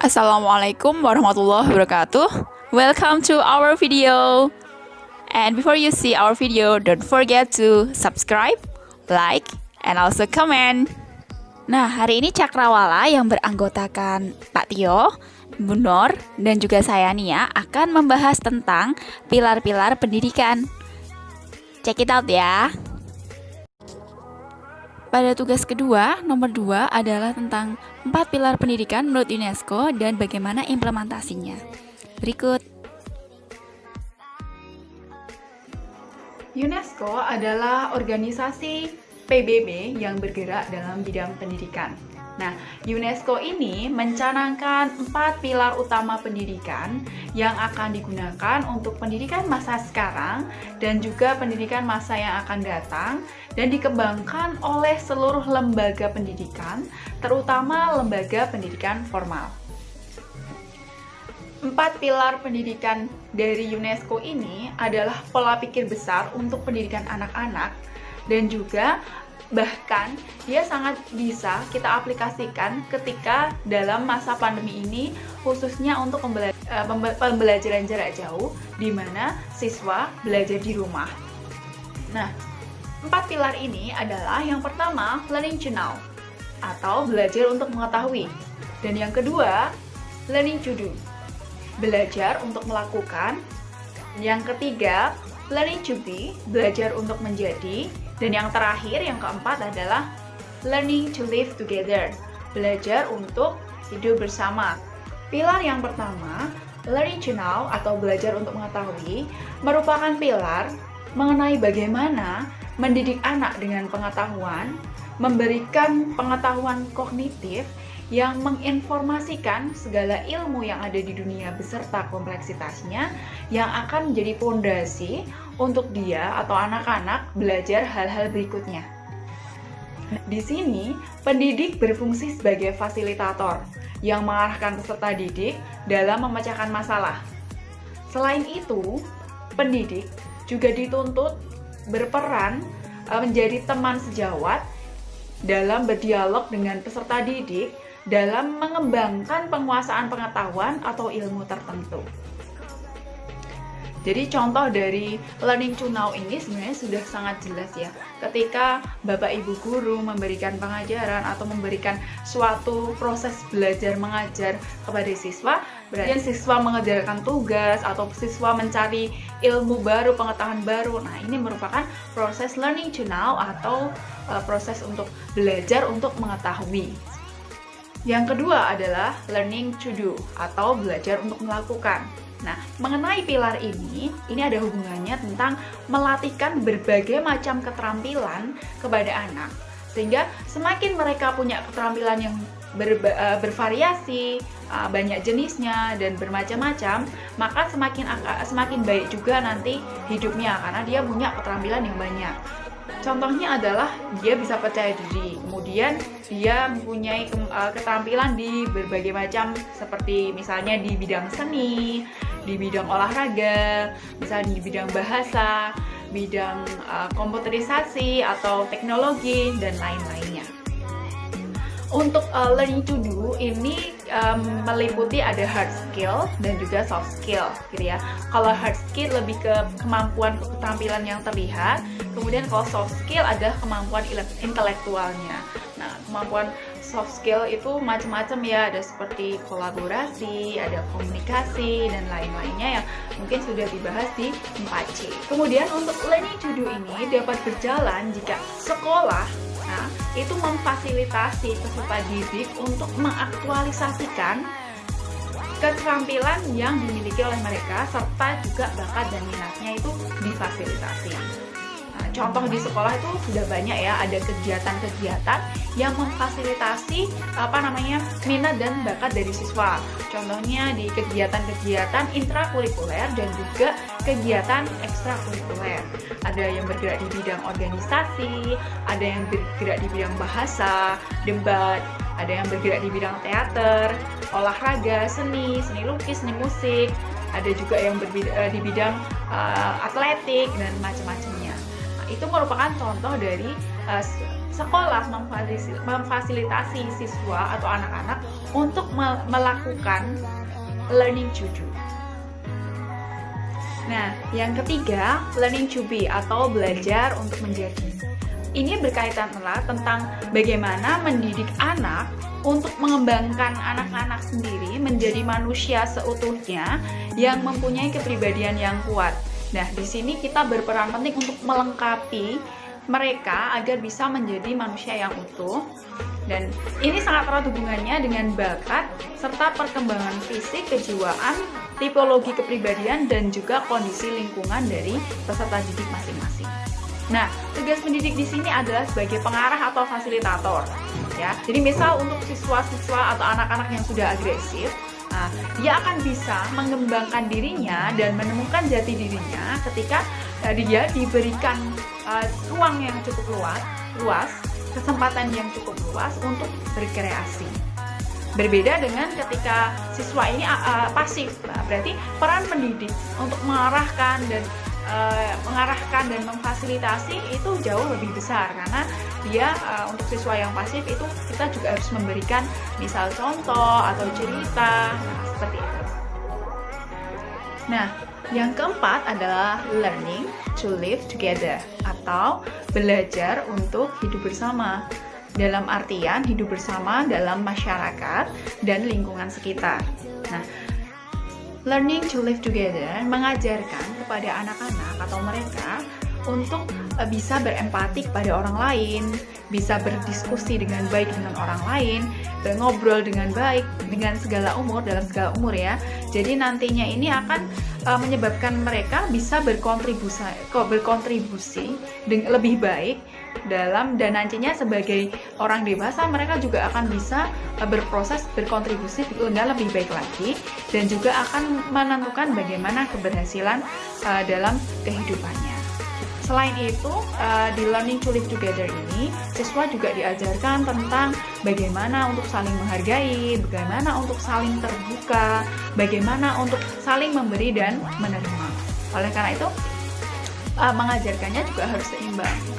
Assalamualaikum warahmatullahi wabarakatuh. Welcome to our video. And before you see our video, don't forget to subscribe, like, and also comment. Nah, hari ini Cakrawala yang beranggotakan Pak Tio, Bu Nur, dan juga saya Nia akan membahas tentang pilar-pilar pendidikan. Check it out ya. Pada tugas kedua, nomor 2 adalah tentang 4 pilar pendidikan menurut UNESCO dan bagaimana implementasinya. Berikut. UNESCO adalah organisasi PBB yang bergerak dalam bidang pendidikan. Nah, UNESCO ini mencanangkan 4 pilar utama pendidikan yang akan digunakan untuk pendidikan masa sekarang dan juga pendidikan masa yang akan datang dan dikembangkan oleh seluruh lembaga pendidikan, terutama lembaga pendidikan formal. 4 pilar pendidikan dari UNESCO ini adalah pola pikir besar untuk pendidikan anak-anak dan juga bahkan dia sangat bisa kita aplikasikan ketika dalam masa pandemi ini, khususnya untuk pembelajaran jarak jauh di mana siswa belajar di rumah. Nah, 4 pilar ini adalah yang pertama, learning to know atau belajar untuk mengetahui. Dan yang kedua, learning to do, belajar untuk melakukan. Yang ketiga, learning to be, belajar untuk menjadi. Dan yang terakhir, yang keempat adalah learning to live together, belajar untuk hidup bersama. Pilar yang pertama, learning to know atau belajar untuk mengetahui, merupakan pilar mengenai bagaimana mendidik anak dengan pengetahuan, memberikan pengetahuan kognitif yang menginformasikan segala ilmu yang ada di dunia beserta kompleksitasnya yang akan menjadi fondasi untuk dia atau anak-anak belajar hal-hal berikutnya. Di sini, pendidik berfungsi sebagai fasilitator yang mengarahkan peserta didik dalam memecahkan masalah. Selain itu, pendidik juga dituntut berperan menjadi teman sejawat dalam berdialog dengan peserta didik dalam mengembangkan penguasaan pengetahuan atau ilmu tertentu. Jadi contoh dari learning to know ini sebenarnya sudah sangat jelas ya. Ketika Bapak Ibu guru memberikan pengajaran atau memberikan suatu proses belajar mengajar kepada siswa, berarti siswa mengerjakan tugas atau siswa mencari ilmu baru, pengetahuan baru. Nah, ini merupakan proses learning to know atau proses untuk belajar untuk mengetahui. Yang kedua adalah learning to do atau belajar untuk melakukan. Nah, mengenai pilar ini ada hubungannya tentang melatihkan berbagai macam keterampilan kepada anak. Sehingga semakin mereka punya keterampilan yang bervariasi, banyak jenisnya dan bermacam-macam, maka semakin baik juga nanti hidupnya karena dia punya keterampilan yang banyak. Contohnya adalah dia bisa percaya diri, kemudian dia mempunyai keterampilan di berbagai macam seperti misalnya di bidang seni, di bidang olahraga, misalnya di bidang bahasa, bidang komputerisasi atau teknologi, dan lain-lainnya. Untuk learning to do ini meliputi ada hard skill dan juga soft skill gitu ya. Kalau hard skill lebih ke kemampuan keterampilan yang terlihat, kemudian kalau soft skill adalah kemampuan intelektualnya. Nah, kemampuan soft skill itu macam-macam ya, ada seperti kolaborasi, ada komunikasi, dan lain-lainnya yang mungkin sudah dibahas di 4C. Kemudian untuk learning to do ini dapat berjalan jika sekolah itu memfasilitasi peserta didik untuk mengaktualisasikan keterampilan yang dimiliki oleh mereka serta juga bakat dan minatnya itu difasilitasi. Nah, contoh di sekolah itu sudah banyak ya, ada kegiatan-kegiatan yang memfasilitasi minat dan bakat dari siswa. Contohnya di kegiatan-kegiatan intrakurikuler dan juga kegiatan ekstrakurikuler. Ada yang bergerak di bidang organisasi, ada yang bergerak di bidang bahasa, debat, ada yang bergerak di bidang teater, olahraga, seni lukis, seni musik, ada juga yang di bidang atletik dan macam-macamnya. itu merupakan contoh dari sekolah memfasilitasi siswa atau anak-anak untuk melakukan learning to do. Nah, yang ketiga, learning to be atau belajar untuk menjadi. Ini berkaitan erat tentang bagaimana mendidik anak untuk mengembangkan anak-anak sendiri menjadi manusia seutuhnya yang mempunyai kepribadian yang kuat. Nah, di sini kita berperan penting untuk melengkapi mereka agar bisa menjadi manusia yang utuh. Dan ini sangat erat hubungannya dengan bakat serta perkembangan fisik, kejiwaan, tipologi kepribadian, dan juga kondisi lingkungan dari peserta didik masing-masing. Nah, tugas pendidik di sini adalah sebagai pengarah atau fasilitator. Ya, jadi misal untuk siswa-siswa atau anak-anak yang sudah agresif, dia akan bisa mengembangkan dirinya dan menemukan jati dirinya ketika dia diberikan ruang yang cukup luas, kesempatan yang cukup luas untuk berkreasi. Berbeda dengan ketika siswa ini pasif, berarti peran pendidik untuk mengarahkan dan memfasilitasi itu jauh lebih besar, karena dia untuk siswa yang pasif itu kita juga harus memberikan misal contoh atau cerita, seperti itu. Nah, yang keempat adalah learning to live together atau belajar untuk hidup bersama. Dalam artian hidup bersama dalam masyarakat dan lingkungan sekitar. Nah, learning to live together mengajarkan kepada anak-anak atau mereka untuk bisa berempati kepada orang lain, bisa berdiskusi dengan baik dengan orang lain, ngobrol dengan baik dengan segala umur, dalam segala umur ya. Jadi nantinya ini akan menyebabkan mereka bisa berkontribusi lebih baik dalam, dan nantinya sebagai orang dewasa mereka juga akan bisa berproses berkontribusi dengan lebih baik lagi, dan juga akan menentukan bagaimana keberhasilan dalam kehidupannya. Selain itu, di Learning to Live Together ini, siswa juga diajarkan tentang bagaimana untuk saling menghargai, bagaimana untuk saling terbuka, bagaimana untuk saling memberi dan menerima. Oleh karena itu, mengajarkannya juga harus seimbang.